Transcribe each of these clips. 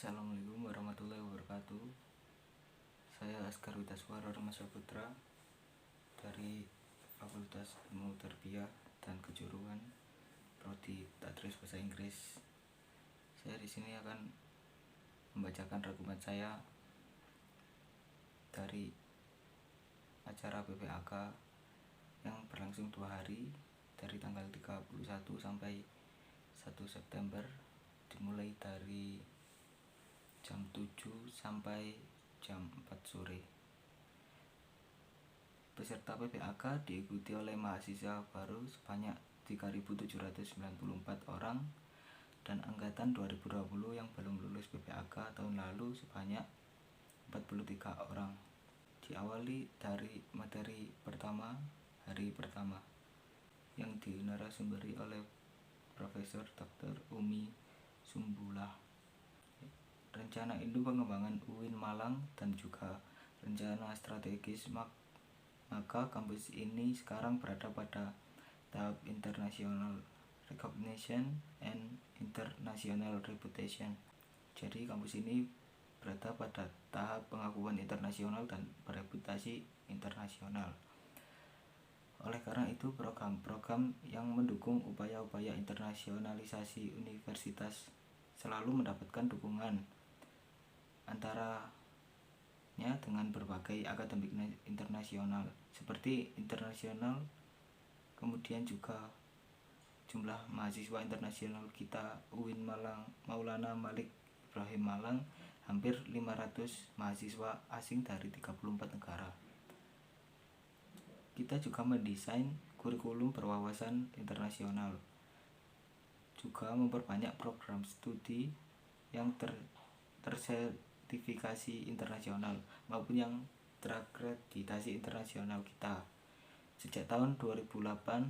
Assalamualaikum warahmatullahi wabarakatuh. Saya Askar Witaswara Ramasya Putra dari Fakultas Ilmu Tarbiyah dan Kejuruan Prodi Tadris Bahasa Inggris. Saya di sini akan membacakan rangkuman saya dari acara PPAK yang berlangsung 2 hari dari tanggal 31 sampai 1 September, dimulai dari jam 7 sampai jam 4 sore. Peserta PPAK diikuti oleh mahasiswa baru sebanyak 3.794 orang dan angkatan 2020 yang belum lulus PPAK tahun lalu sebanyak 43 orang. Diawali dari materi pertama, hari pertama, yang dinarasumber oleh Profesor Dr. Umi Sumbulah. Rencana induk pengembangan UIN Malang dan juga rencana strategis, maka kampus ini sekarang berada pada tahap international recognition and international reputation. Jadi kampus ini berada pada tahap pengakuan internasional dan bereputasi internasional. Oleh karena itu, program-program yang mendukung upaya-upaya internasionalisasi universitas selalu mendapatkan dukungan, antaranya dengan berbagai akademik internasional seperti internasional. Kemudian juga jumlah mahasiswa internasional kita UIN Malang Maulana Malik Ibrahim Malang hampir 500 mahasiswa asing dari 34 negara. Kita juga mendesain kurikulum berwawasan internasional, juga memperbanyak program studi yang tersertifikasi internasional maupun yang terakreditasi internasional. Kita sejak tahun 2008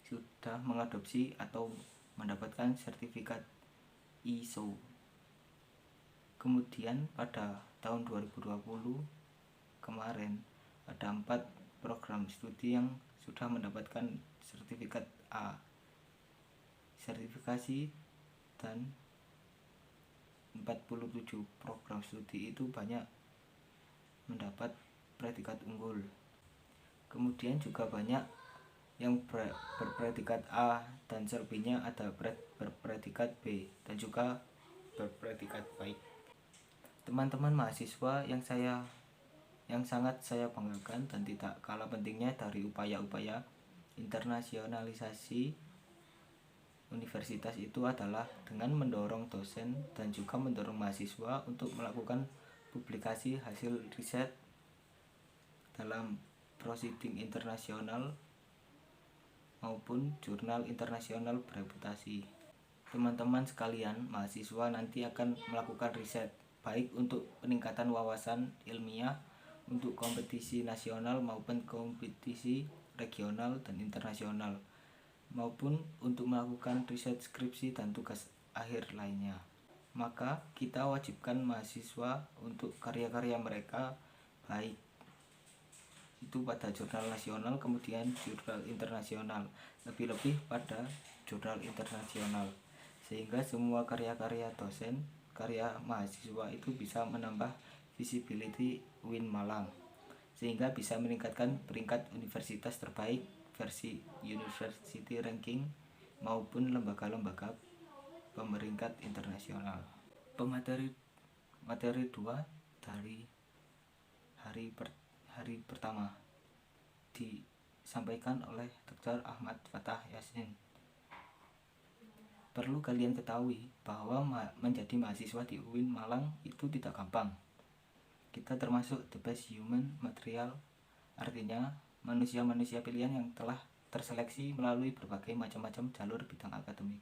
sudah mengadopsi atau mendapatkan sertifikat ISO. Kemudian pada tahun 2020 kemarin ada 4 program studi yang sudah mendapatkan sertifikat A sertifikasi, dan 47 program studi itu banyak mendapat predikat unggul. Kemudian juga banyak yang berpredikat A dan selebihnya ada berpredikat B dan juga berpredikat baik. Teman-teman mahasiswa yang sangat saya banggakan dan tidak kalah pentingnya dari upaya-upaya internasionalisasi universitas itu adalah dengan mendorong dosen dan juga mendorong mahasiswa untuk melakukan publikasi hasil riset dalam proceeding internasional maupun jurnal internasional bereputasi. Teman-teman sekalian, mahasiswa nanti akan melakukan riset baik untuk peningkatan wawasan ilmiah untuk kompetisi nasional maupun kompetisi regional dan internasional, maupun untuk melakukan riset skripsi dan tugas akhir lainnya. Maka kita wajibkan mahasiswa untuk karya-karya mereka baik itu pada jurnal nasional, kemudian jurnal internasional, lebih-lebih pada jurnal internasional, sehingga semua karya-karya dosen, karya mahasiswa itu bisa menambah visibility UIN Malang, sehingga bisa meningkatkan peringkat universitas terbaik versi University Ranking maupun lembaga-lembaga pemeringkat internasional. Materi 2 dari hari pertama disampaikan oleh Dr. Ahmad Fathah Yasin. Perlu kalian ketahui bahwa menjadi mahasiswa di UIN Malang itu tidak gampang. Kita termasuk the best human material, artinya manusia-manusia pilihan yang telah terseleksi melalui berbagai macam-macam jalur bidang akademik.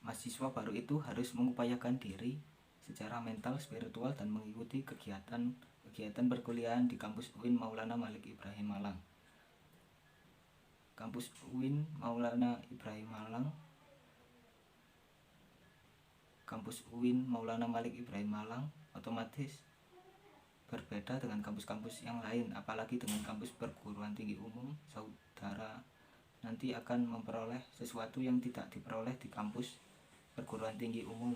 Mahasiswa baru itu harus mengupayakan diri secara mental, spiritual, dan mengikuti kegiatan perkuliahan di kampus UIN Maulana Malik Ibrahim Malang. Kampus UIN Maulana Malik Ibrahim Malang otomatis berbeda dengan kampus-kampus yang lain, apalagi dengan kampus perguruan tinggi umum. Saudara nanti akan memperoleh sesuatu yang tidak diperoleh di kampus perguruan tinggi umum.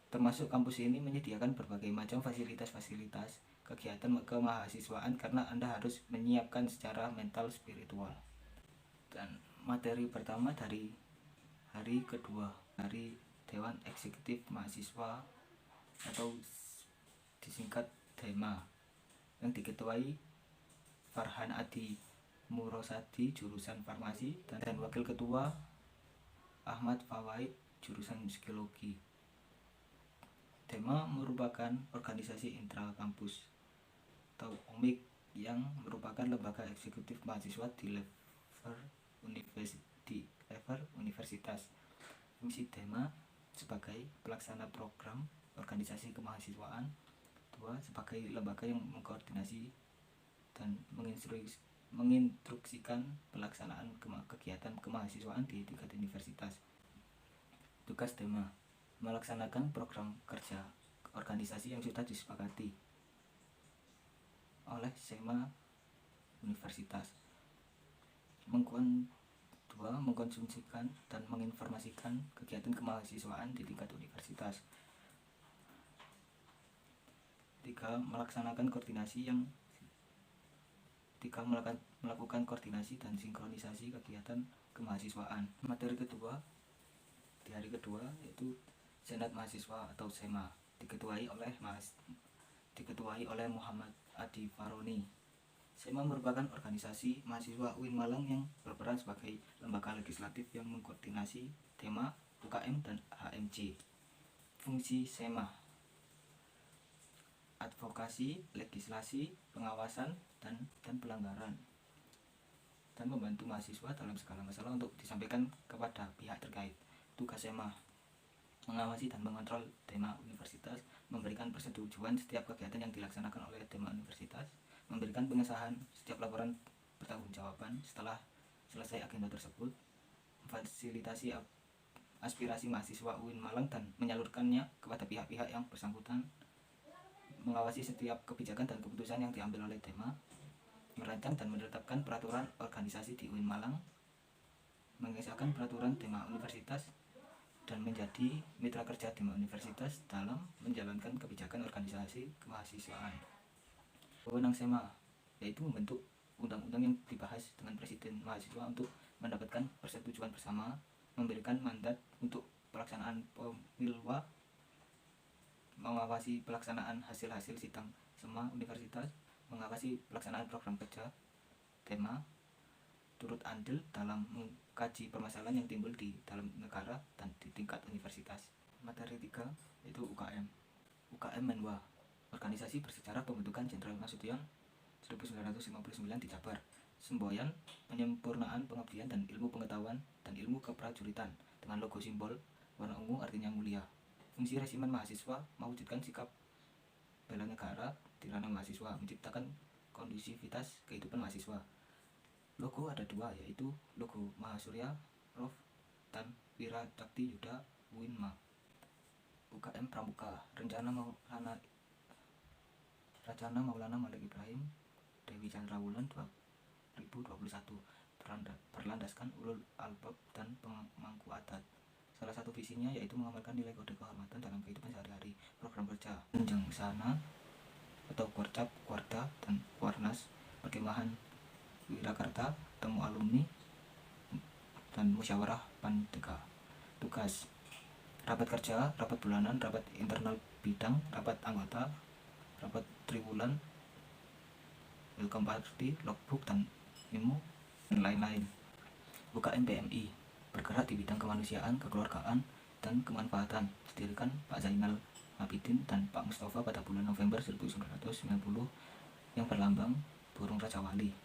Termasuk kampus ini menyediakan berbagai macam fasilitas-fasilitas kegiatan kemahasiswaan karena Anda harus menyiapkan secara mental spiritual. Dan materi pertama dari hari kedua dari Dewan Eksekutif Mahasiswa atau disingkat DEMA yang diketuai Farhan Adi Murosadi jurusan farmasi dan wakil ketua Ahmad Fawaid jurusan psikologi. DEMA merupakan organisasi intra kampus atau OMIK yang merupakan lembaga eksekutif mahasiswa di level universitas. Fungsi DEMA sebagai pelaksana program organisasi kemahasiswaan, 2 sebagai lembaga yang mengkoordinasi dan menginstruksikan pelaksanaan kegiatan kemahasiswaan di tingkat universitas. Tugas DEMA melaksanakan program kerja organisasi yang sudah disepakati oleh SEMA universitas. Mengkonsumsikan dan menginformasikan kegiatan kemahasiswaan di tingkat universitas. 3 melaksanakan koordinasi yang melakukan koordinasi dan sinkronisasi kegiatan kemahasiswaan. Materi kedua di hari kedua yaitu Senat Mahasiswa atau SEMA, diketuai oleh Muhammad Adi Faroni. SEMA merupakan organisasi mahasiswa UIN Malang yang berperan sebagai lembaga legislatif yang mengkoordinasi DEMA, UKM, dan HMJ. Fungsi SEMA: advokasi, legislasi, pengawasan, dan pelanggaran, dan membantu mahasiswa dalam segala masalah untuk disampaikan kepada pihak terkait. Tugas SEMA: mengawasi dan mengontrol DEMA Universitas, memberikan persetujuan setiap kegiatan yang dilaksanakan oleh DEMA Universitas, memberikan pengesahan setiap laporan pertanggungjawaban setelah selesai agenda tersebut, memfasilitasi aspirasi mahasiswa UIN Malang dan menyalurkannya kepada pihak-pihak yang bersangkutan, mengawasi setiap kebijakan dan keputusan yang diambil oleh DEMA, merancang dan menetapkan peraturan organisasi di UIN Malang, mengesahkan peraturan DEMA Universitas, dan menjadi mitra kerja DEMA Universitas dalam menjalankan kebijakan organisasi kemahasiswaan. Wewenang SEMA yaitu membentuk undang-undang yang dibahas dengan presiden mahasiswa untuk mendapatkan persetujuan bersama, memberikan mandat untuk pelaksanaan pemilwa, mengawasi pelaksanaan hasil-hasil sidang SEMA Universitas, mengawasi pelaksanaan program kerja DEMA, turut andil dalam mengkaji permasalahan yang timbul di dalam negara dan di tingkat universitas. Materi 3 yaitu UKM. UKM Menwa, organisasi bersejarah pembentukan Jenderal Nasution 1959 di Jabar. Semboyan penyempurnaan pengabdian dan ilmu pengetahuan dan ilmu keprajuritan dengan logo simbol warna ungu artinya mulia. Fungsi resimen mahasiswa mewujudkan sikap bela negara di ranah mahasiswa, menciptakan kondusivitas kehidupan mahasiswa. Logo ada 2 yaitu logo Mahasurya Prof dan Wiratakti Yuda Winma. UKM Pramuka, Rencana Maulana Malik Ibrahim Dewi Chandra Wulan 2021 berlandaskan ulul albab dan pemangku adat. Salah satu visinya yaitu mengamalkan nilai kode kehormatan dalam kehidupan sehari-hari. Program kerja Jenjang Sana atau Korcap, Kwarda, dan Warnas, perkemahan Wirakarta, temu alumni, dan musyawarah Pandega. Tugas: rapat kerja, rapat bulanan, rapat internal bidang, rapat anggota, rapat triwulan, welcome party, logbook, dan memo, dan lain-lain. UKM BMI bergerak di bidang kemanusiaan, kekeluargaan, dan kemanfaatan, didirikan Pak Zainal Abidin dan Pak Mustafa pada bulan November 1990 yang berlambang burung Raja Wali.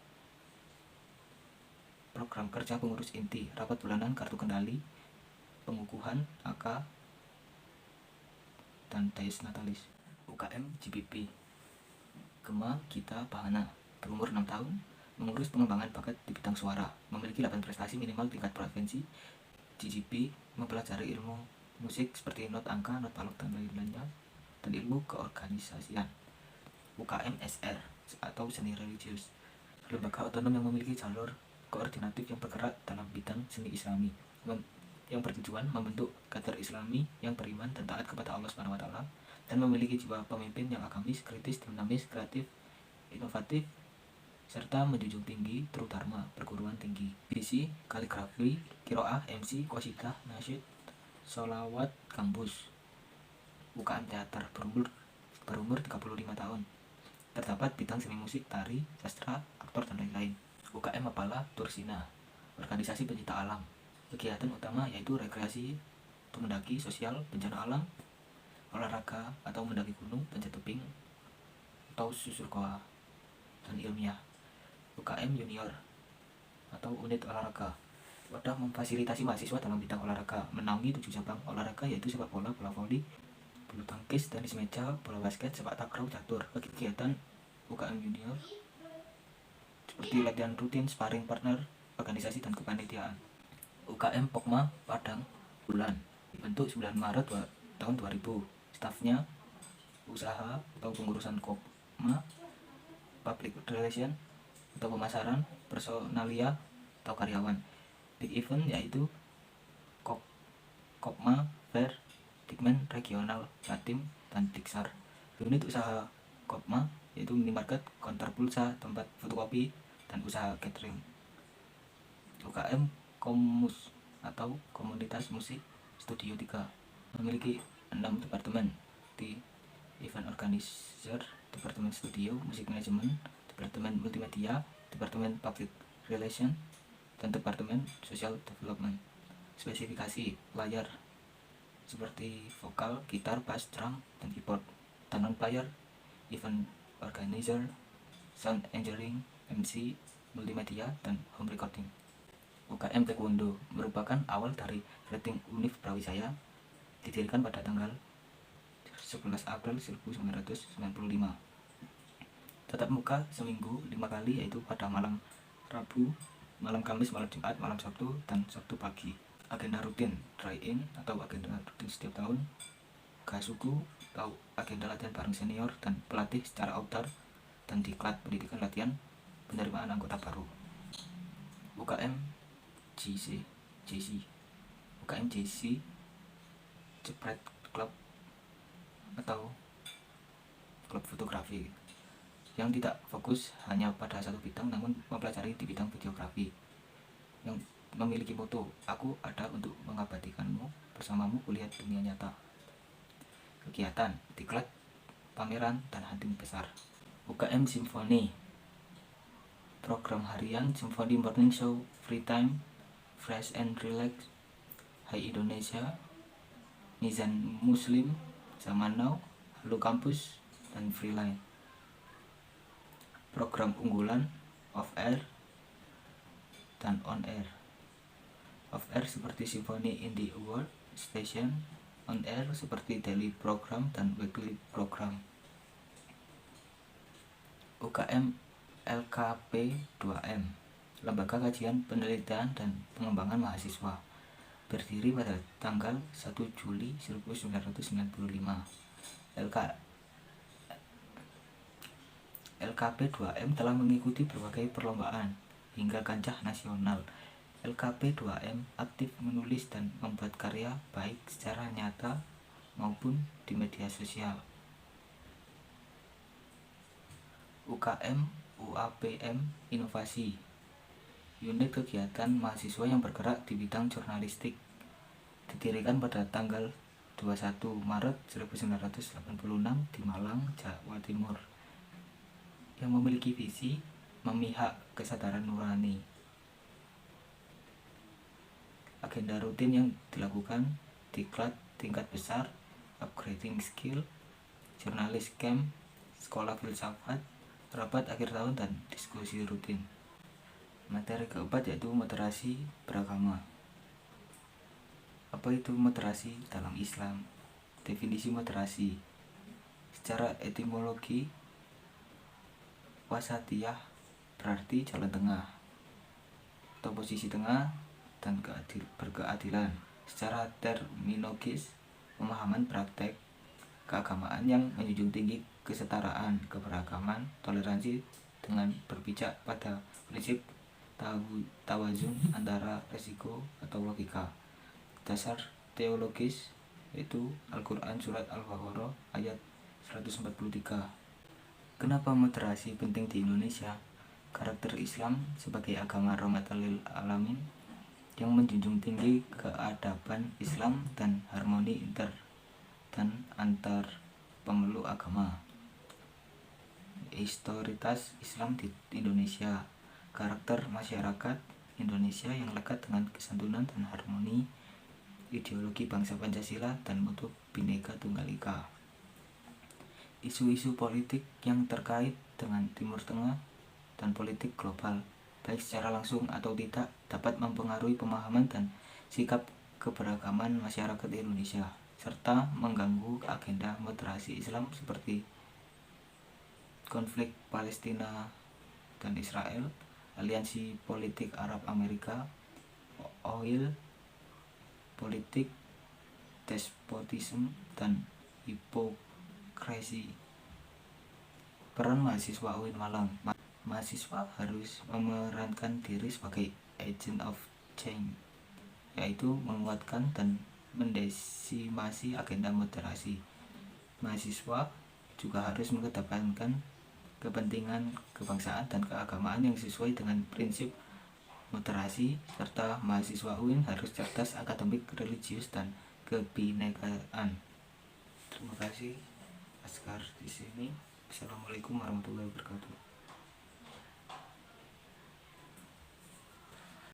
Program kerja pengurus inti, rapat bulanan, kartu kendali, pengukuhan, AK, dan Dies Natalis. UKM GPP Gema Gita Bahana, berumur 6 tahun, mengurus pengembangan bakat di bidang suara, memiliki 8 prestasi minimal tingkat provinsi. GGP mempelajari ilmu musik seperti not angka, not palok, dan lain-lainnya, dan ilmu keorganisasian. UKM SR atau seni religius, lembaga otonom yang memiliki jalur koordinatif yang bergerak dalam bidang seni Islami, yang bertujuan membentuk kader Islami yang beriman dan taat kepada Allah Subhanahu wa taala dan memiliki jiwa pemimpin yang agamis, kritis, dinamis, kreatif, inovatif, serta menjunjung tinggi terutama perguruan tinggi. Visi, kaligrafi, kiroah, MC, qasidah, nasyid, sholawat, kampus. UKM teater berumur 35 tahun. Terdapat bidang seni musik, tari, sastra, aktor, dan lain-lain. UKM Mapala Tursina, organisasi pencinta alam. Kegiatan utama yaitu rekreasi, mendaki, sosial, bencana alam, olahraga atau mendaki gunung, panjat tebing, atau susur goa, dan ilmiah. UKM Junior atau unit olahraga. Wadah memfasilitasi mahasiswa dalam bidang olahraga, menaungi 7 cabang olahraga yaitu sepak bola, bola voli, bulu tangkis, tenis meja, bola basket, sepak takraw, catur. Kegiatan UKM Junior seperti latihan rutin, sparring partner, organisasi, dan kepanitiaan. UKM Pokma Padang Bulan dibentuk 9 Maret tahun 2000. Stafnya usaha atau pengurusan Kopma, public relation atau pemasaran, personalia atau karyawan. Big event yaitu Kopma Fair, Dikmen Regional, Jatim, dan Diksar. Unit usaha Kopma yaitu minimarket, konter pulsa, tempat fotokopi, dan usaha catering. UKM Komus atau Komunitas Musik Studio 3 memiliki 6 departemen di event organizer, departemen studio, musik manajemen, departemen multimedia, departemen public relation, dan departemen social development. Spesifikasi layar seperti vokal, gitar, bass, drum, dan keyboard. Dan non-player, event organizer, sound engineering, MC, multimedia, dan home recording. UKM Taekwondo merupakan awal dari rating Univ Brawijaya, didirikan pada tanggal 11 April 1995. Tatap muka seminggu 5 kali yaitu pada malam Rabu, malam Kamis, malam Jumat, malam Sabtu, dan Sabtu pagi. Agenda rutin try-in atau agenda rutin setiap tahun, Gasuku atau agenda latihan bareng senior dan pelatih secara outdoor, dan diklat pendidikan latihan penerimaan anggota baru. UKM JC UKM JC Jepret Club atau klub fotografi yang tidak fokus hanya pada satu bidang namun mempelajari di bidang videografi, yang memiliki moto "Aku ada untuk mengabadikanmu, bersamamu kulihat dunia nyata". Kegiatan, diklat, pameran, dan hunting besar. UKM Simfoni, program harian, Simfoni Morning Show, Free Time, Fresh and Relax, Hai Indonesia, Nizam Muslim, Zaman Now, Halo Kampus, dan Freeline. Program unggulan, Off Air dan On Air. Off Air seperti Symphony in the World Station, On Air seperti daily program dan weekly program. UKM LKP 2M, Lembaga Kajian Penelitian dan Pengembangan Mahasiswa, berdiri pada tanggal 1 Juli 1995. LKP 2M telah mengikuti berbagai perlombaan hingga kancah nasional. LKP 2M aktif menulis dan membuat karya baik secara nyata maupun di media sosial. UKM UAPM Inovasi, unit kegiatan mahasiswa yang bergerak di bidang jurnalistik, didirikan pada tanggal 21 Maret 1986 di Malang, Jawa Timur, yang memiliki visi memihak kesadaran nurani. Agenda rutin yang dilakukan: diklat tingkat besar, upgrading skill, jurnalis camp, sekolah filsafat, rapat akhir tahun, dan diskusi rutin. Materi keempat yaitu moderasi beragama. Apa itu moderasi dalam Islam? Definisi moderasi secara etimologi, wasatiyah berarti jalan tengah atau posisi tengah dan berkeadilan. Secara terminologis, pemahaman praktek keagamaan yang menjunjung tinggi kesetaraan, keberagaman, toleransi dengan berpijak pada prinsip tawazun antara resiko atau logika. dasar teologis, yaitu Al-Quran Surat Al-Baqarah ayat 143. Kenapa moderasi penting di Indonesia? Karakter Islam sebagai agama rahmatan lil alamin yang menjunjung tinggi keadaban Islam dan harmoni antar pemeluk agama. Historitas Islam di Indonesia. Karakter masyarakat Indonesia yang lekat dengan kesantunan dan harmoni, ideologi bangsa Pancasila dan mutu Bhinneka Tunggal Ika. Isu-isu politik yang terkait dengan Timur Tengah dan politik global, baik secara langsung atau tidak, dapat mempengaruhi pemahaman dan sikap keberagaman masyarakat Indonesia, serta mengganggu agenda moderasi Islam seperti konflik Palestina dan Israel, aliansi politik Arab Amerika, oil, politik despotisme, dan hipokrasi. Peran mahasiswa UIN Malang. Mahasiswa harus memerankan diri sebagai agent of change, yaitu menguatkan dan mendesimasi agenda moderasi. Mahasiswa juga harus mengedepankan kepentingan kebangsaan dan keagamaan yang sesuai dengan prinsip moderasi, serta mahasiswa UIN harus cerdas akademik, religius, dan kebinekaan. Terima kasih. Askar di sini. Assalamualaikum warahmatullahi wabarakatuh.